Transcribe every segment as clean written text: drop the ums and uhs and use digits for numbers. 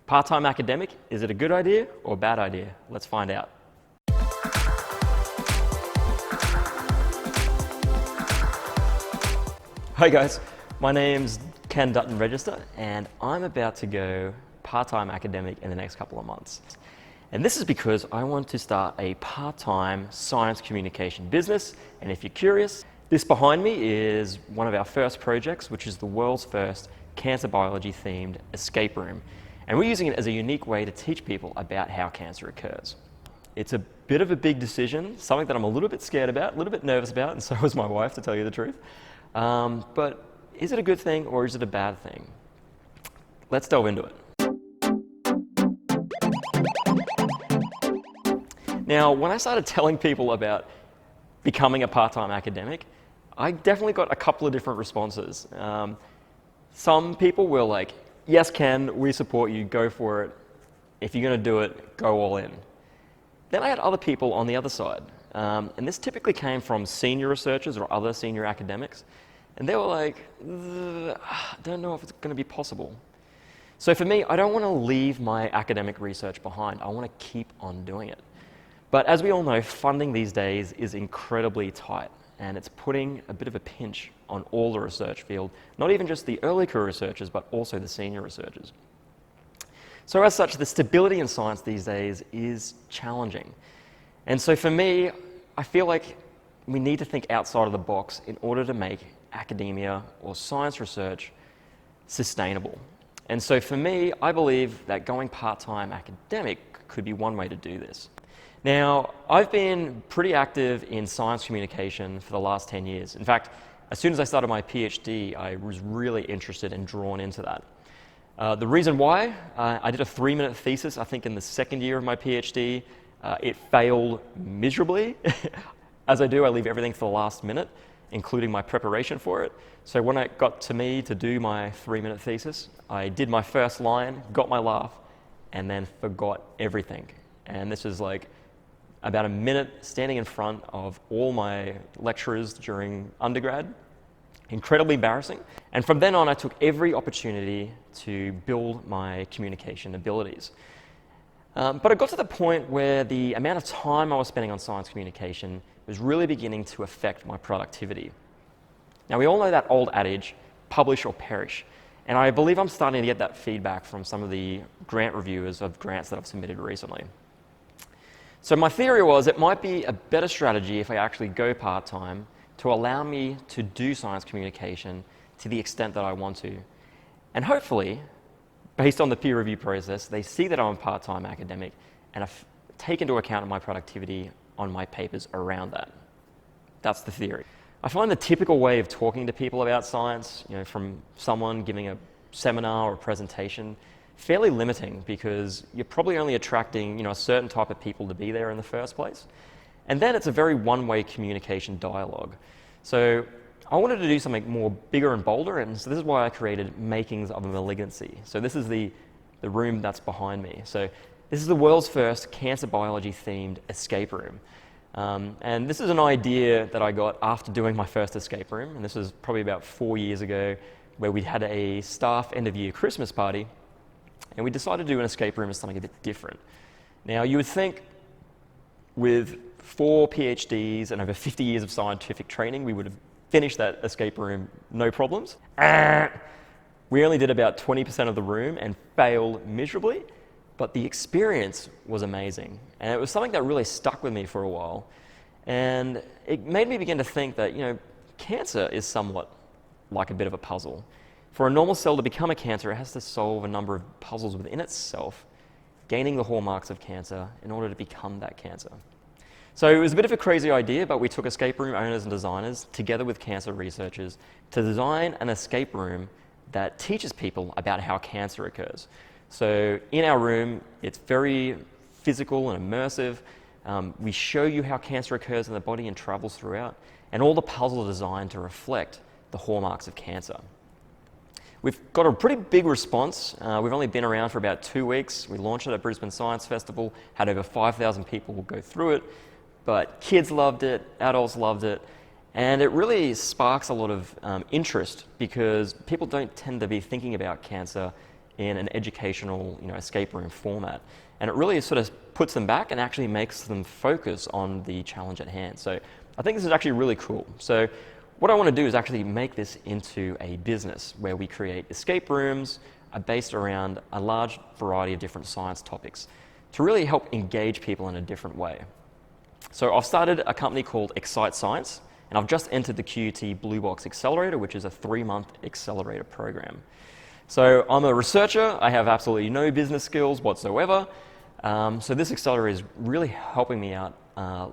Part-time academic, is it a good idea or a bad idea? Let's find out. Hi guys, my name's Ken Dutton-Regester and I'm about to go part-time academic in the next couple of months. And this is because I want to start a part-time science communication business. And if you're curious, this behind me is one of our first projects, which is the world's first cancer biology themed escape room. And we're using it as a unique way to teach people about how cancer occurs. It's a bit of a big decision, something that I'm a little bit scared about, a little bit nervous about, and so is my wife, to tell you the truth. But is it a good thing or is it a bad thing? Let's delve into it. Now, when I started telling people about becoming a part-time academic, I definitely got a couple of different responses. Some people were like, yes, Ken, we support you, go for it. If you're going to do it, go all in. Then I had other people on the other side. And this typically came from senior researchers or other senior academics. And they were like, I don't know if it's going to be possible. So for me, I don't want to leave my academic research behind. I want to keep on doing it. But as we all know, funding these days is incredibly tight. And it's putting a bit of a pinch on all the research field, not even just the early career researchers, but also the senior researchers. So as such, the stability in science these days is challenging. And so for me, I feel like we need to think outside of the box in order to make academia or science research sustainable. And so for me, I believe that going part-time academic could be one way to do this. Now, I've been pretty active in science communication for the last 10 years. In fact, as soon as I started my PhD, I was really interested and drawn into that. The reason why, I did a 3-minute thesis, I think in the second year of my PhD. It failed miserably. As I do, I leave everything for the last minute, including my preparation for it. So when it got to me to do my 3-minute thesis, I did my first line, got my laugh, and then forgot everything. And this is like about a minute standing in front of all my lecturers during undergrad. Incredibly embarrassing. And from then on, I took every opportunity to build my communication abilities. But it got to the point where the amount of time I was spending on science communication was really beginning to affect my productivity. Now, we all know that old adage, publish or perish. And I believe I'm starting to get that feedback from some of the grant reviewers of grants that I've submitted recently. So my theory was it might be a better strategy if I actually go part-time to allow me to do science communication to the extent that I want to. And hopefully, based on the peer review process, they see that I'm a part-time academic and have taken into account my productivity on my papers around that. That's the theory. I find the typical way of talking to people about science, from someone giving a seminar or a presentation, fairly limiting because you're probably only attracting, a certain type of people to be there in the first place. And then it's a very one-way communication dialogue. So I wanted to do something more bigger and bolder, and so this is why I created Makings of a Malignancy. So this is the room that's behind me. So this is the world's first cancer biology themed escape room. And this is an idea that I got after doing my first escape room, and this was probably about 4 years ago, where we had a staff end of year Christmas party, and we decided to do an escape room as something a bit different. Now, you would think with 4 PhDs and over 50 years of scientific training, we would have finished that escape room no problems. We only did about 20% of the room and failed miserably, but the experience was amazing. And it was something that really stuck with me for a while. And it made me begin to think that, cancer is somewhat like a bit of a puzzle. For a normal cell to become a cancer, it has to solve a number of puzzles within itself, gaining the hallmarks of cancer in order to become that cancer. So it was a bit of a crazy idea, but we took escape room owners and designers together with cancer researchers to design an escape room that teaches people about how cancer occurs. So in our room, it's very physical and immersive. We show you how cancer occurs in the body and travels throughout, and all the puzzles are designed to reflect the hallmarks of cancer. We've got a pretty big response. We've only been around for about 2 weeks. We launched it at Brisbane Science Festival, had over 5,000 people go through it, but kids loved it, adults loved it, and it really sparks a lot of interest because people don't tend to be thinking about cancer in an educational, escape room format. And it really sort of puts them back and actually makes them focus on the challenge at hand. So I think this is actually really cool. So what I want to do is actually make this into a business where we create escape rooms based around a large variety of different science topics to really help engage people in a different way. So I've started a company called Excite Science, and I've just entered the QUT Blue Box Accelerator, which is a 3-month accelerator program. So I'm a researcher. I have absolutely no business skills whatsoever. So this accelerator is really helping me out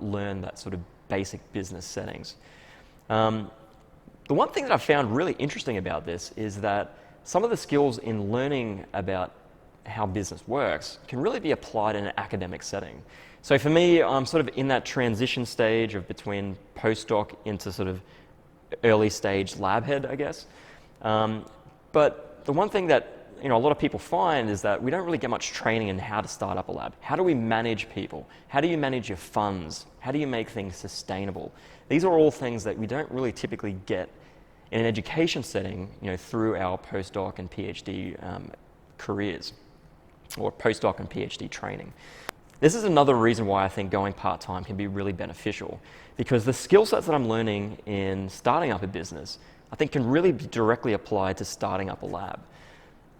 learn that sort of basic business settings. The one thing that I've found really interesting about this is that some of the skills in learning about how business works can really be applied in an academic setting. So for me, I'm sort of in that transition stage of between postdoc into sort of early stage lab head, I guess. But the one thing that a lot of people find is that we don't really get much training in how to start up a lab. How do we manage people? How do you manage your funds? How do you make things sustainable? These are all things that we don't really typically get in an education setting, through our postdoc and PhD careers, or postdoc and PhD training. This is another reason why I think going part-time can be really beneficial, because the skill sets that I'm learning in starting up a business, I think can really be directly applied to starting up a lab.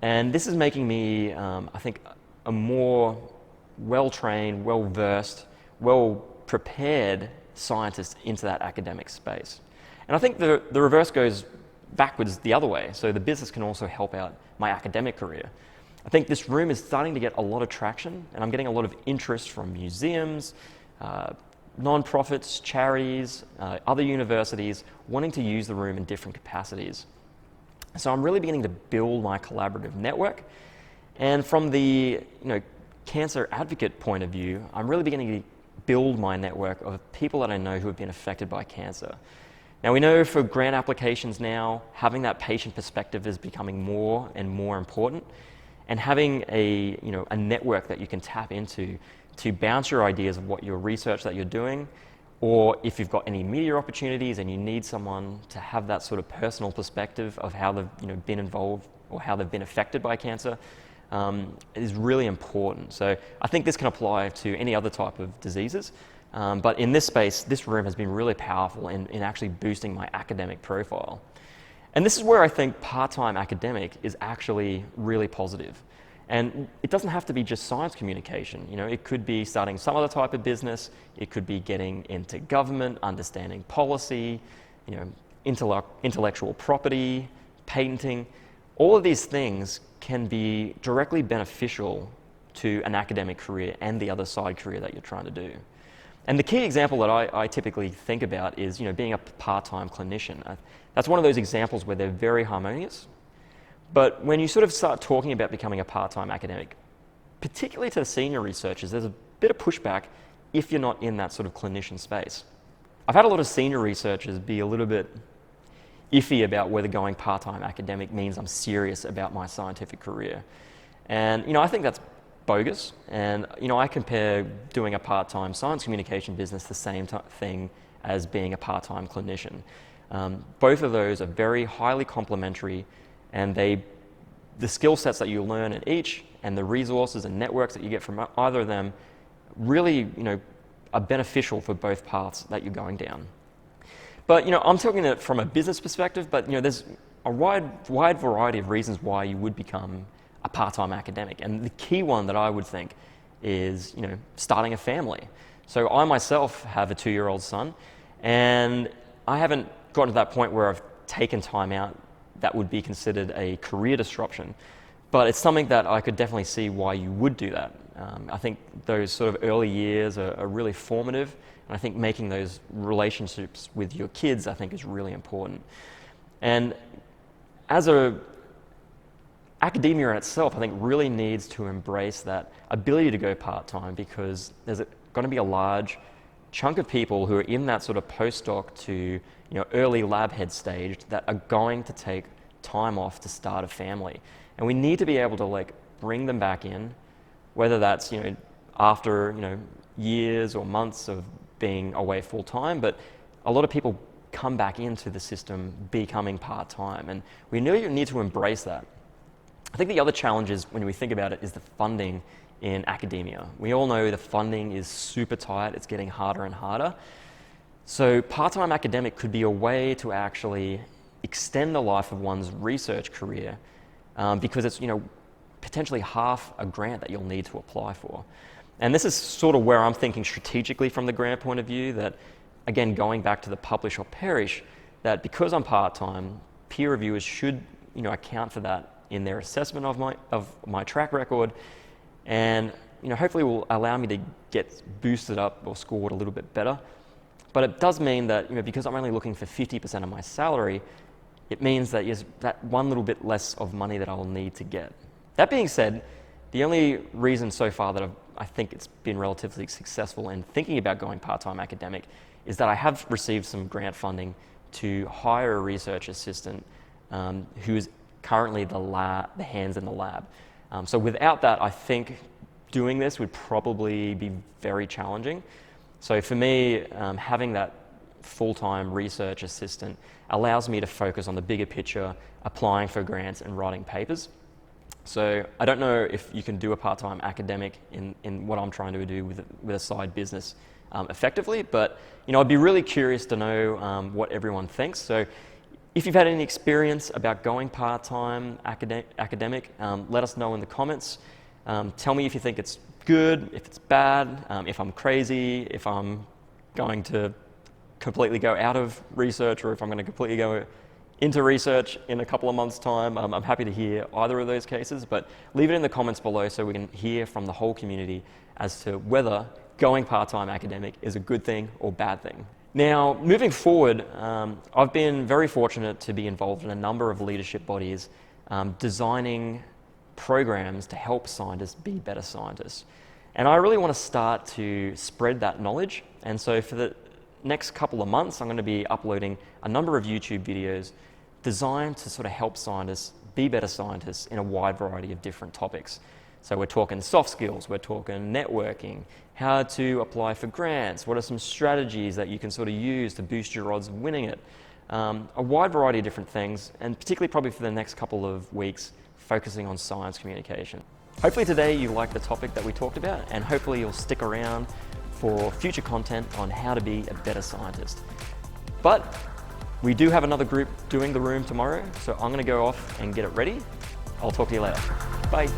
And this is making me, I think, a more well-trained, well-versed, well-prepared scientist into that academic space. And I think the reverse goes backwards the other way. So the business can also help out my academic career. I think this room is starting to get a lot of traction, and I'm getting a lot of interest from museums, non-profits, charities, other universities wanting to use the room in different capacities. So I'm really beginning to build my collaborative network. And from the cancer advocate point of view, I'm really beginning to build my network of people that I know who have been affected by cancer. Now we know for grant applications now, having that patient perspective is becoming more and more important, and having a network that you can tap into to bounce your ideas of what your research that you're doing, or if you've got any media opportunities and you need someone to have that sort of personal perspective of how they've been involved or how they've been affected by cancer, is really important. So I think this can apply to any other type of diseases. But in this space, this room has been really powerful in actually boosting my academic profile. And this is where I think part-time academic is actually really positive. And it doesn't have to be just science communication. It could be starting some other type of business. It could be getting into government, understanding policy, intellectual property, patenting. All of these things can be directly beneficial to an academic career and the other side career that you're trying to do. And the key example that I typically think about is, being a part-time clinician. That's one of those examples where they're very harmonious. But when you sort of start talking about becoming a part-time academic, particularly to the senior researchers, there's a bit of pushback if you're not in that sort of clinician space. I've had a lot of senior researchers be a little bit iffy about whether going part-time academic means I'm serious about my scientific career. And, I think that's bogus. And, I compare doing a part-time science communication business the same thing as being a part-time clinician. Both of those are very highly complementary, and the skill sets that you learn in each and the resources and networks that you get from either of them really, are beneficial for both paths that you're going down. But, I'm talking it from a business perspective, but, there's a wide variety of reasons why you would become a part-time academic. And the key one that I would think is, starting a family. So I myself have a 2-year-old son, and I haven't gotten to that point where I've taken time out that would be considered a career disruption. But it's something that I could definitely see why you would do that. I think those sort of early years are really formative, and I think making those relationships with your kids, I think, is really important. And as academia in itself, I think, really needs to embrace that ability to go part-time, because there's going to be a large chunk of people who are in that sort of postdoc to early lab head stage that are going to take time off to start a family. And we need to be able to bring them back in, whether that's after years or months of being away full time, but a lot of people come back into the system becoming part-time, and we really need to embrace that. I think the other challenge is, when we think about it, is the funding in academia. We all know the funding is super tight, it's getting harder and harder. So part-time academic could be a way to actually extend the life of one's research career, because it's potentially half a grant that you'll need to apply for. And this is sort of where I'm thinking strategically from the grant point of view, that again, going back to the publish or perish, that because I'm part-time, peer reviewers should account for that in their assessment of my track record, and hopefully will allow me to get boosted up or scored a little bit better. But it does mean that because I'm only looking for 50% of my salary, it means that there's that one little bit less of money that I'll need to get. That being said, the only reason so far that I think it's been relatively successful in thinking about going part-time academic is that I have received some grant funding to hire a research assistant who is currently the hands in the lab. So without that, I think doing this would probably be very challenging. So for me, having that full-time research assistant allows me to focus on the bigger picture, applying for grants and writing papers. So I don't know if you can do a part-time academic in what I'm trying to do with a side business effectively, but I'd be really curious to know what everyone thinks. So if you've had any experience about going part-time academic, let us know in the comments. Tell me if you think it's good, if it's bad, if I'm crazy, if I'm going to completely go out of research, or if I'm going to completely go into research in a couple of months' time. I'm happy to hear either of those cases, but leave it in the comments below so we can hear from the whole community as to whether going part-time academic is a good thing or bad thing. Now, moving forward, I've been very fortunate to be involved in a number of leadership bodies designing programs to help scientists be better scientists. And I really want to start to spread that knowledge. And so for the next couple of months, I'm going to be uploading a number of YouTube videos designed to sort of help scientists be better scientists in a wide variety of different topics. So we're talking soft skills, we're talking networking, how to apply for grants, what are some strategies that you can sort of use to boost your odds of winning it. A wide variety of different things, and particularly probably for the next couple of weeks, focusing on science communication. Hopefully today you liked the topic that we talked about, and hopefully you'll stick around for future content on how to be a better scientist. But we do have another group doing the room tomorrow, so I'm going to go off and get it ready. I'll talk to you later. Bye.